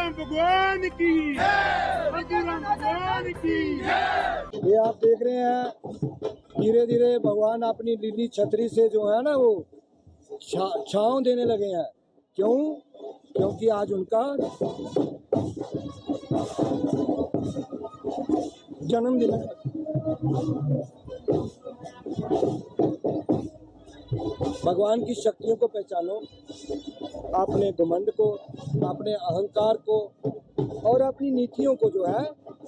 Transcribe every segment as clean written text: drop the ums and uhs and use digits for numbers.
परशुराम भगवान की, परशुराम भगवान की। ये आप देख रहे हैं धीरे धीरे भगवान अपनी लीली छतरी से जो है ना वो छांव देने लगे हैं। क्यों? क्योंकि आज उनका जन्मदिन है। भगवान की शक्तियों को पहचानो, अपने घमंड को, अपने अहंकार को और अपनी नीतियों को जो है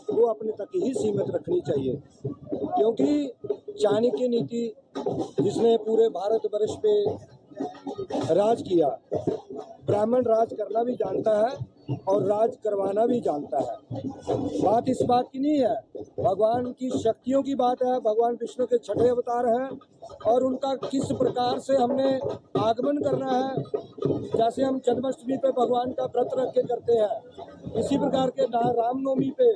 वो अपने तक ही सीमित रखनी चाहिए। क्योंकि चाणक्य नीति जिसने पूरे भारतवर्ष पे राज किया, ब्राह्मण राज करना भी जानता है और राज करवाना भी जानता है। बात इस बात की नहीं है, भगवान की शक्तियों की बात है। भगवान विष्णु के छठे अवतार हैं और उनका किस प्रकार से हमने आगमन करना है। जैसे हम जन्माष्टमी पे भगवान का व्रत रख के करते हैं, इसी प्रकार के रामनवमी पे,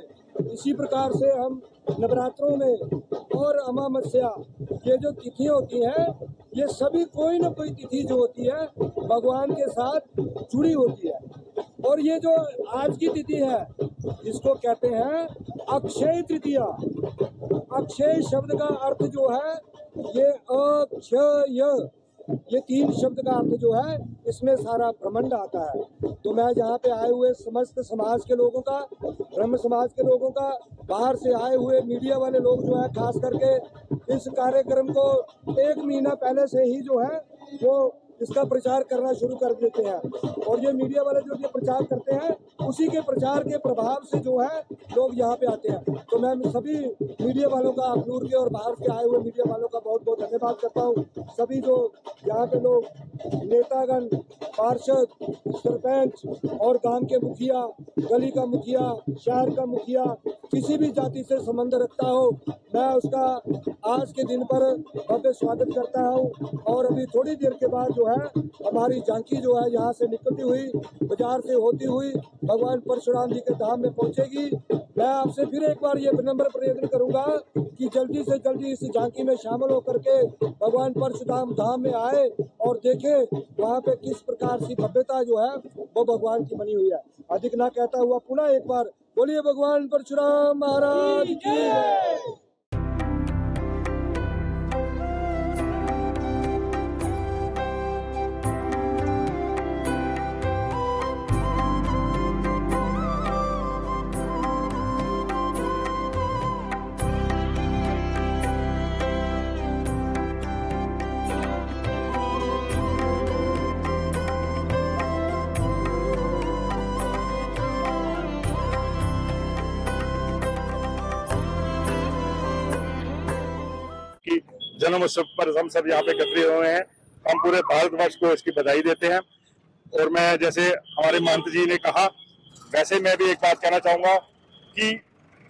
इसी प्रकार से हम नवरात्रों में और अमावस्या, ये जो तिथि होती हैं, ये सभी कोई न कोई तिथि जो होती है भगवान के साथ जुड़ी होती है। और ये जो आज की तिथि है इसको कहते हैं अक्षय तृतीया। अक्षय शब्द का अर्थ जो है ये अक्षय, ये तीन शब्द का अर्थ जो है इसमें सारा ब्रह्मांड आता है। तो मैं यहाँ पे आए हुए समस्त समाज के लोगों का, ब्रह्म समाज के लोगों का, बाहर से आए हुए मीडिया वाले लोग जो है खास करके इस कार्यक्रम को 1 महीना पहले से ही जो है वो इसका प्रचार करना शुरू कर देते हैं। और ये मीडिया वाले जो ये प्रचार करते हैं उसी के प्रचार के प्रभाव से जो है लोग यहाँ पे आते हैं। तो मैं सभी मीडिया वालों का, अखनूर के और बाहर से आए हुए मीडिया वालों का बहुत बहुत धन्यवाद करता हूँ। सभी जो यहाँ पे लोग नेतागण, पार्षद, सरपंच और गांव के मुखिया, गली का मुखिया, शहर का मुखिया, किसी भी जाति से संबंध रखता हो, मैं उसका आज के दिन पर भव्य स्वागत करता हूँ। और अभी थोड़ी देर के बाद जो है हमारी झांकी जो है यहाँ से निकलती हुई, बाजार से होती हुई भगवान परशुराम जी के धाम में पहुँचेगी। मैं आपसे फिर एक बार ये विनम्र प्रयत्न करूंगा कि जल्दी से जल्दी इस झांकी में शामिल होकर के भगवान परशुराम धाम में आए और देखें वहाँ पे किस प्रकार की भव्यता जो है वो भगवान की बनी हुई है। अधिक ना कहता हुआ पुनः एक बार बोलिए भगवान परशुराम महाराज की जय। जन्म उत्सव पर हम सब यहाँ पे एकत्रित हुए हैं। हम पूरे भारतवर्ष को इसकी बधाई देते हैं। और मैं जैसे हमारे महंत जी ने कहा, वैसे मैं भी एक बात कहना चाहूंगा कि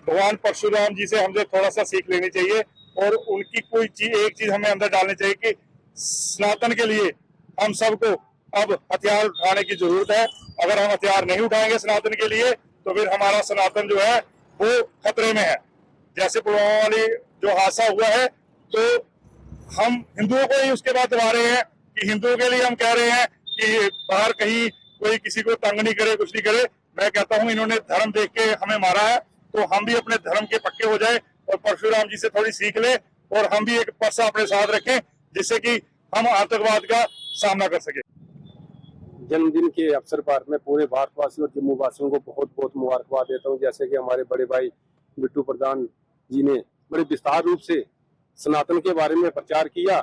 भगवान परशुराम जी से हमें थोड़ा सा सीख लेनी चाहिए और उनकी कोई एक चीज हमें अंदर डालनी चाहिए कि सनातन के लिए हम सबको अब हथियार उठाने की जरूरत है। अगर हम हथियार नहीं उठाएंगे सनातन के लिए तो फिर हमारा सनातन जो है वो खतरे में है। जैसे पुलवामा वाली जो हादसा हुआ है तो हम हिंदुओं को ही उसके बाद दबा रहे हैं कि हिंदुओं के लिए हम कह रहे हैं कि बाहर कहीं कोई किसी को तंग नहीं करे, कुछ नहीं करे। मैं कहता हूं इन्होंने धर्म देख के हमें मारा है तो हम भी अपने धर्म के पक्के हो जाए और परशुराम जी से थोड़ी सीख ले और हम भी एक परसा अपने साथ रखें जिससे कि हम आतंकवाद का सामना कर सके। जन्मदिन के अवसर पर मैं पूरे भारतवासियों और जम्मू वासियों को बहुत बहुत मुबारकबाद देता हूं। जैसे कि हमारे बड़े भाई बिट्टू प्रधान जी ने बड़े विस्तार रूप से सनातन के बारे में प्रचार किया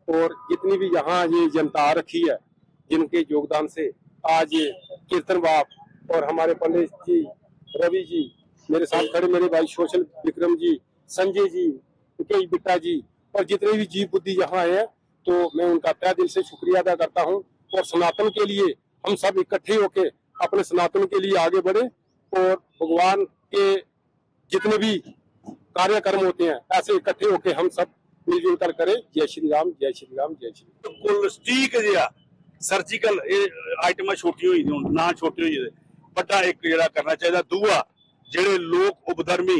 और जितनी भी यहाँ ये जनता आ रखी है जिनके योगदान से आज ये कीर्तन बाप और हमारे पंडित जी, रवि जी, मेरे साथ खड़े मेरे भाई सोशल विक्रम जी, संजय जी, मुकेश बिट्टा जी और जितने भी जीव बुद्धि यहाँ आए हैं तो मैं उनका तहे दिल से शुक्रिया अदा करता हूँ। और सनातन के लिए हम सब इकट्ठे होके अपने सनातन के लिए आगे बढ़े और भगवान के जितने भी कार्यक्रम होते हैं ऐसे इकट्ठे होके हम सब मिलजुल कर करें। जय श्री राम, जय श्री राम, जय श्री राम। कुल स्टीक जिहा सर्जिकल आइटम छोटी हुई ना छोटी हुई बड़ा एक जेड़ा करना चाहिए। दूआ जेड़े लोग उपधर्मी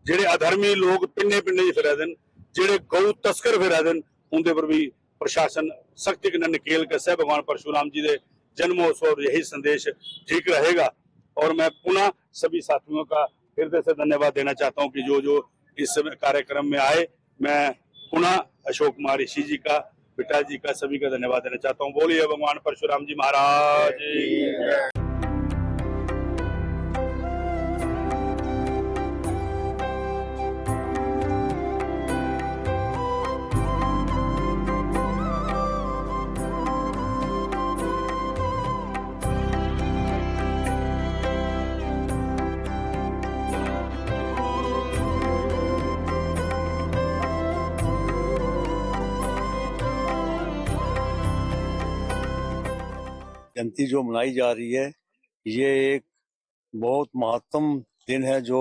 जेड़े अधर्मी लोग पिंडे पिंडे फिर जेड़े गौ तस्कर फिर उनके पर भी प्रशासन सख्ती नकेल कसे। भगवान परशुराम जी के जन्मोत्सव यही संदेश ठीक रहेगा। और मैं पुनः सभी साथियों का हृदय से धन्यवाद देना चाहता हूं कि जो जो इस कार्यक्रम में आए। मैं पुनः अशोक कुमार ऋषि जी का, पिता जी का, सभी का धन्यवाद देना चाहता हूं। बोलिए भगवान परशुराम जी महाराज जी। जयंती जो मनाई जा रही है, ये एक बहुत महत्तम दिन है जो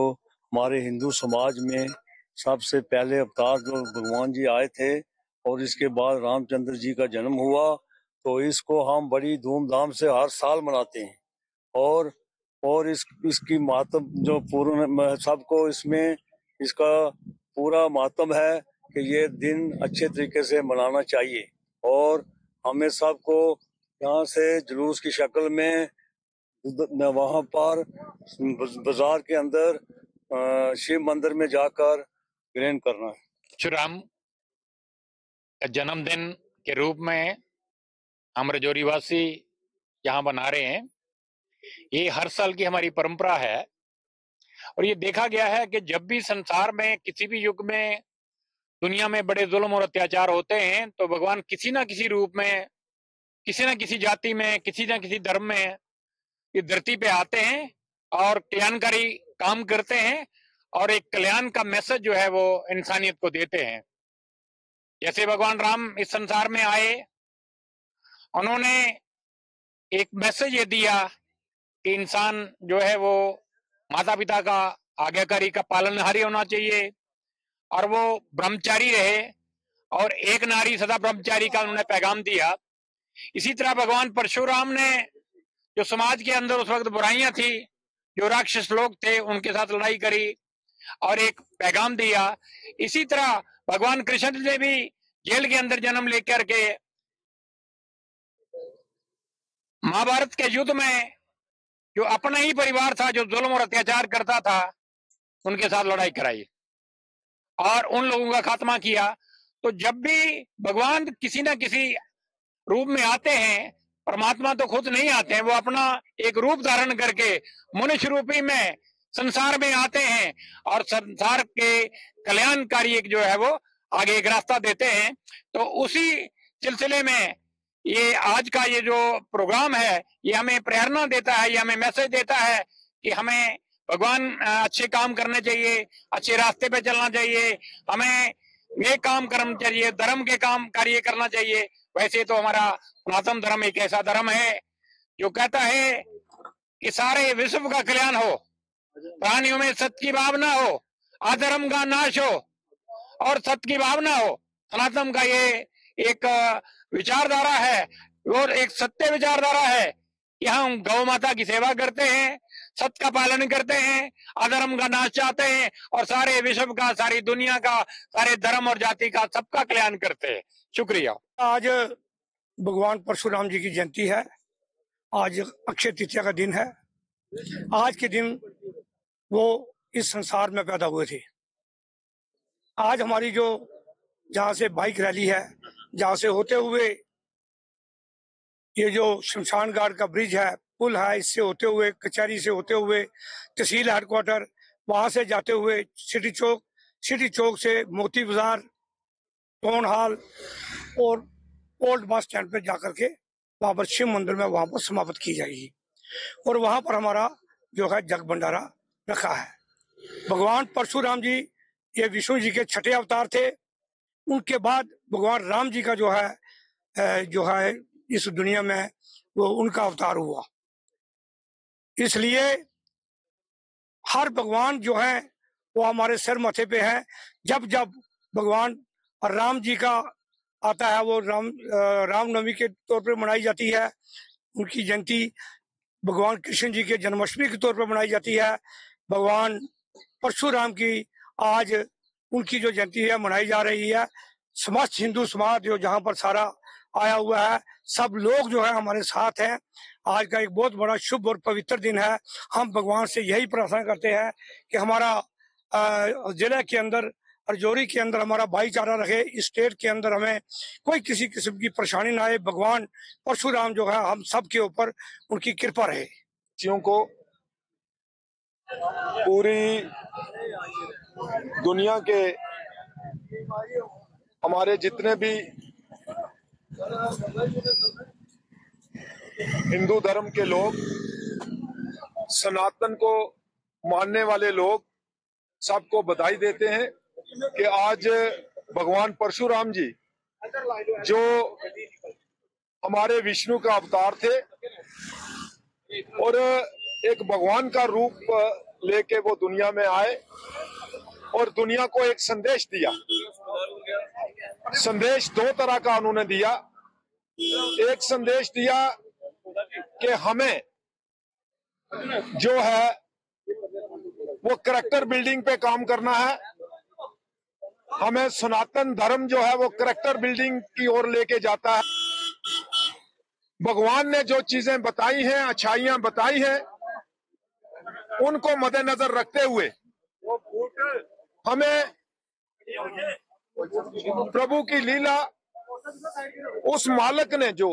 हमारे हिंदू समाज में सबसे पहले अवतार जो भगवान जी आए थे और इसके बाद रामचंद्र जी का जन्म हुआ, तो इसको हम बड़ी धूमधाम से हर साल मनाते हैं। और इसकी महत्व जो पूर्ण सबको इसमें इसका पूरा महत्व है कि ये दिन अच्छे तरीके से मनाना चाहिए। और हमें सबको यहाँ से जुलूस की शक्ल में वहां पर बाजार के अंदर शिव मंदिर में जाकर ग्रहण करना है। परशुराम का जन्मदिन के रूप में हम रजौरीवासी यहाँ बना रहे हैं। ये हर साल की हमारी परंपरा है और ये देखा गया है कि जब भी संसार में किसी भी युग में दुनिया में बड़े जुल्म और अत्याचार होते हैं तो भगवान किसी ना किसी रूप में, किसी ना किसी जाति में, किसी ना किसी धर्म में ये धरती पे आते हैं और कल्याणकारी काम करते हैं और एक कल्याण का मैसेज जो है वो इंसानियत को देते हैं। जैसे भगवान राम इस संसार में आए, उन्होंने एक मैसेज ये दिया कि इंसान जो है वो माता पिता का आज्ञाकारी का पालनहारी होना चाहिए और वो ब्रह्मचारी रहे और एक नारी सदा ब्रह्मचारी का उन्होंने पैगाम दिया। इसी तरह भगवान परशुराम ने जो समाज के अंदर उस वक्त बुराइयां थी, जो राक्षस लोग थे, उनके साथ लड़ाई करी और एक पैगाम दिया। इसी तरह भगवान कृष्ण ने भी जेल के अंदर जन्म लेकर के महाभारत के युद्ध में जो अपना ही परिवार था जो जुल्म और अत्याचार करता था, उनके साथ लड़ाई कराई और उन लोगों का खात्मा किया। तो जब भी भगवान किसी न किसी रूप में आते हैं, परमात्मा तो खुद नहीं आते हैं, वो अपना एक रूप धारण करके मनुष्य रूपी में संसार में आते हैं और संसार के कल्याणकारी एक जो है वो आगे एक रास्ता देते हैं। तो उसी सिलसिले में ये आज का ये जो प्रोग्राम है ये हमें प्रेरणा देता है, ये हमें मैसेज देता है कि हमें भगवान अच्छे काम करने चाहिए, अच्छे रास्ते पे चलना चाहिए, हमें नेक काम करना चाहिए, धर्म के काम कार्य करना चाहिए। वैसे तो हमारा सनातन धर्म एक ऐसा धर्म है जो कहता है कि सारे विश्व का कल्याण हो, प्राणियों में सत्य की भावना हो, अधर्म का नाश हो और सत्य की भावना हो। सनातन का ये एक विचारधारा है और एक सत्य विचारधारा है कि हम गौ माता की सेवा करते हैं, सत्य का पालन करते हैं, अधर्म का नाश चाहते हैं और सारे विश्व का, सारी दुनिया का, सारे धर्म और जाति का सबका कल्याण करते हैं। शुक्रिया। आज भगवान परशुराम जी की जयंती है। आज अक्षय तृतीया का दिन है। आज के दिन वो इस संसार में पैदा हुए थे। आज हमारी जो जहाँ से बाइक रैली है, जहाँ से होते हुए ये जो शमशान घाट का ब्रिज है, पुल है, इससे होते हुए कचहरी से होते हुए तहसील हेडक्वार्टर, वहां से जाते हुए सिटी चौक से मोती बाजार, टाउन हॉल और ओल्ड बस स्टैंड पे जाकर के वहां पर शिव मंदिर में वहां पर समाप्त की जाएगी। और वहां पर हमारा जो है जग भंडारा रखा है। भगवान परशुराम जी ये विष्णु जी के छठे अवतार थे। उनके बाद भगवान राम जी का जो है इस दुनिया में वो उनका अवतार हुआ। इसलिए हर भगवान जो है वो हमारे सिर माथे पे है। जब जब भगवान राम जी का आता है वो रामनवमी के तौर पर मनाई जाती है। उनकी जयंती भगवान कृष्ण जी के जन्माष्टमी के तौर पर मनाई जाती है। भगवान परशुराम की आज उनकी जो जयंती है मनाई जा रही है। समस्त हिंदू समाज जो जहाँ पर सारा आया हुआ है। सब लोग जो है हमारे साथ हैं। आज का एक बहुत बड़ा शुभ और पवित्र दिन है। हम भगवान से यही प्रार्थना करते हैं कि हमारा जिले के अंदर, राजौरी के अंदर हमारा भाईचारा रहे, इस स्टेट के अंदर हमें कोई किसी किस्म की परेशानी ना आए। भगवान परशुराम जो है हम सब के ऊपर उनकी कृपा रहे। बच्चियों को पूरी दुनिया के हमारे जितने भी हिंदू धर्म के लोग, सनातन को मानने वाले लोग, सबको बधाई देते हैं कि आज भगवान परशुराम जी जो हमारे विष्णु का अवतार थे और एक भगवान का रूप लेके वो दुनिया में आए और दुनिया को एक संदेश दिया। संदेश दो तरह का उन्होंने दिया। एक संदेश दिया कि हमें जो है वो कैरेक्टर बिल्डिंग पे काम करना है, हमें सनातन धर्म जो है वो कैरेक्टर बिल्डिंग की ओर लेके जाता है। भगवान ने जो चीजें बताई हैं, अच्छाइयां बताई हैं, उनको मद्देनजर रखते हुए हमें प्रभु की लीला, उस मालिक ने जो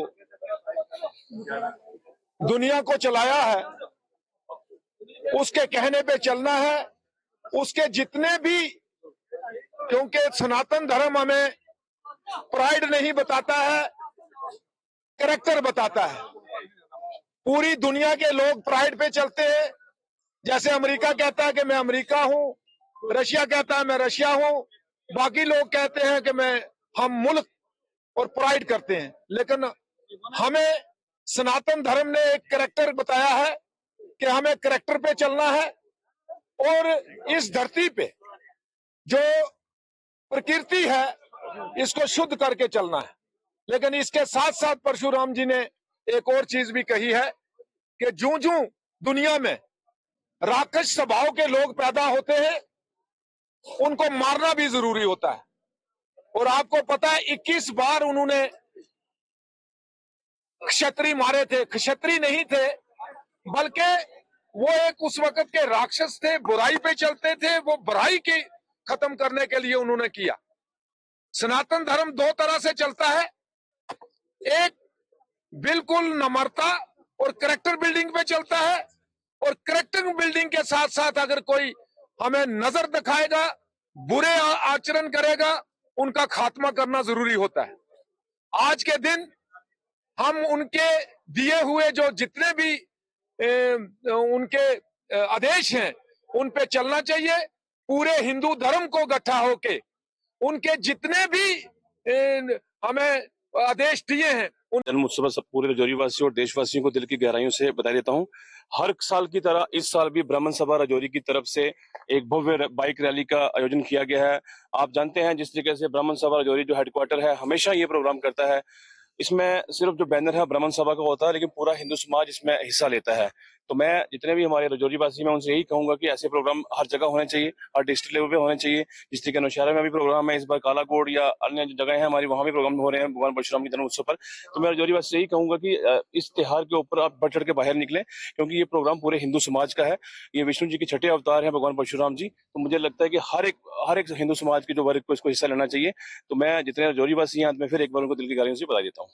दुनिया को चलाया है उसके कहने पे चलना है। उसके जितने भी, क्योंकि सनातन धर्म हमें प्राइड नहीं बताता है, कैरेक्टर बताता है। पूरी दुनिया के लोग प्राइड पे चलते हैं। जैसे अमेरिका कहता है कि मैं अमेरिका हूं, रशिया कहता है मैं रशिया हूं, बाकी लोग कहते हैं कि हम मुल्क और प्राइड करते हैं। लेकिन हमें सनातन धर्म ने एक कैरेक्टर बताया है कि हमें कैरेक्टर पे चलना है और इस धरती पे जो प्रकृति है इसको शुद्ध करके चलना है। लेकिन इसके साथ साथ परशुराम जी ने एक और चीज भी कही है कि जूं-जूं दुनिया में राक्षस स्वभाव के लोग पैदा होते हैं, उनको मारना भी जरूरी होता है। और आपको पता है 21 बार उन्होंने क्षत्रिय मारे थे। क्षत्रिय नहीं थे, बल्कि वो एक उस वक्त के राक्षस थे, बुराई पे चलते थे। वो बुराई के खत्म करने के लिए उन्होंने किया। सनातन धर्म दो तरह से चलता है, एक बिल्कुल नम्रता और कैरेक्टर बिल्डिंग पे चलता है, और कैरेक्टर बिल्डिंग के साथ साथ अगर कोई हमें नजर दिखाएगा, बुरे आचरण करेगा, उनका खात्मा करना जरूरी होता है। आज के दिन हम उनके दिए हुए जो जितने भी उनके आदेश हैं उन पे चलना चाहिए। पूरे हिंदू धर्म को इकट्ठा होके उनके जितने भी हमें आदेश दिए हैं जन्म उत्सव सब पूरे राजौरी वासियों और देशवासियों को दिल की गहराइयों से बता देता हूं। हर साल की तरह इस साल भी ब्राह्मण सभा राजौरी की तरफ से एक भव्य बाइक रैली का आयोजन किया गया है। आप जानते हैं जिस तरीके से ब्राह्मण सभा राजौरी जो हेडक्वार्टर है हमेशा ये प्रोग्राम करता है। इसमें सिर्फ जो बैनर है ब्राह्मण सभा का होता है, लेकिन पूरा हिंदू समाज इसमें हिस्सा लेता है। तो मैं जितने भी हमारे राजौरी वासी मैं उनसे यही कहूंगा कि ऐसे प्रोग्राम हर जगह होने चाहिए, हर डिस्ट्रिक्ट लेवल पे होने चाहिए। जिस तरीके नौशहरा में भी प्रोग्राम है, इस बार कालाकोट या अन्य जगह है हमारी, वहां भी प्रोग्राम हो रहे हैं भगवान परशुराम के जन्म उत्सव पर। तो मैं राजौरी वासी से यही कहूंगा कि इस त्योहार के ऊपर आप बढ़ चढ़ के बाहर निकलें, क्योंकि ये प्रोग्राम पूरे हिंदू समाज का है। ये विष्णु जी के छठे अवतार है भगवान परशुराम जी। तो मुझे लगता है कि हर एक हिंदू समाज के जो वर्ग को इसको हिस्सा लेना चाहिए। तो मैं जितने राजौरी वासी हैं मैं फिर एक बार उनको दिल की गहराइयों से बता देता हूँ।